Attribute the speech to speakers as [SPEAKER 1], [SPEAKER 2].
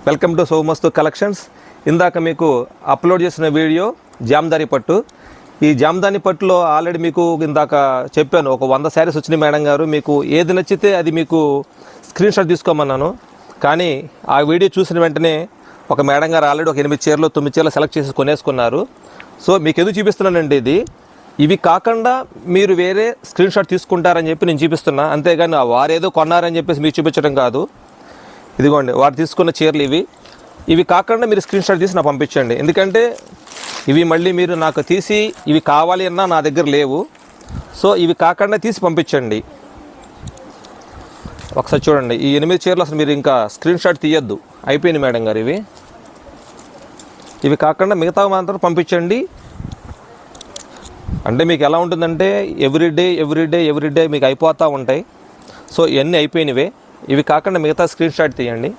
[SPEAKER 1] Welcome to సోమస్తు collections. ఇందాక మీకు upload చేసిన వీడియో జామ్దాని పట్టు. ఈ జామ్దాని పట్టులో ఆల్రెడీ మీకు ఇందాక చెప్పాను, ఒక 100 శారీస్ వచ్చినాయి మేడం గారు. మీకు ఏది నచ్చితే అది మీకు స్క్రీన్ షాట్ తీసుకోమన్నాను. కానీ ఆ వీడియో చూసిన వెంటనే ఒక మేడం గారు ఆల్రెడీ ఒక 8 చీరలు 9 చీరలు సెలెక్ట్ చేసి కొనేసుకున్నారు. సో మీకు ఎందుకు చూపిస్తున్నానండి, ఇవి కాకుండా మీరు వేరే స్క్రీన్ షాట్ తీసుకుంటారని చెప్పి నేను చూపిస్తున్నా. అంతేగాని వారేదో కొన్నారని చెప్పేసి మీకు చూపించడం కాదు. ఇదిగోండి వారు తీసుకున్న చీరలు ఇవి కాకుండా మీరు స్క్రీన్ షాట్ తీసి నాకు పంపించండి. ఎందుకంటే ఇవి మళ్ళీ మీరు నాకు తీసి ఇవి కావాలి అన్నా నా దగ్గర లేవు. సో ఇవి కాకుండా తీసి పంపించండి. ఒకసారి చూడండి, ఈ 8 చీరలు అసలు మీరు ఇంకా స్క్రీన్ షాట్ తీయద్దు, అయిపోయింది మేడం గారు. ఇవి కాకుండా మిగతా మాత్రం పంపించండి. అంటే మీకు ఎలా ఉంటుందంటే ఎవ్రీడే మీకు అయిపోతూ ఉంటాయి. సో ఇవన్నీ అయిపోయినవే. ఇవి కాకుండా మిగతా స్క్రీన్ షాట్ తీయండి.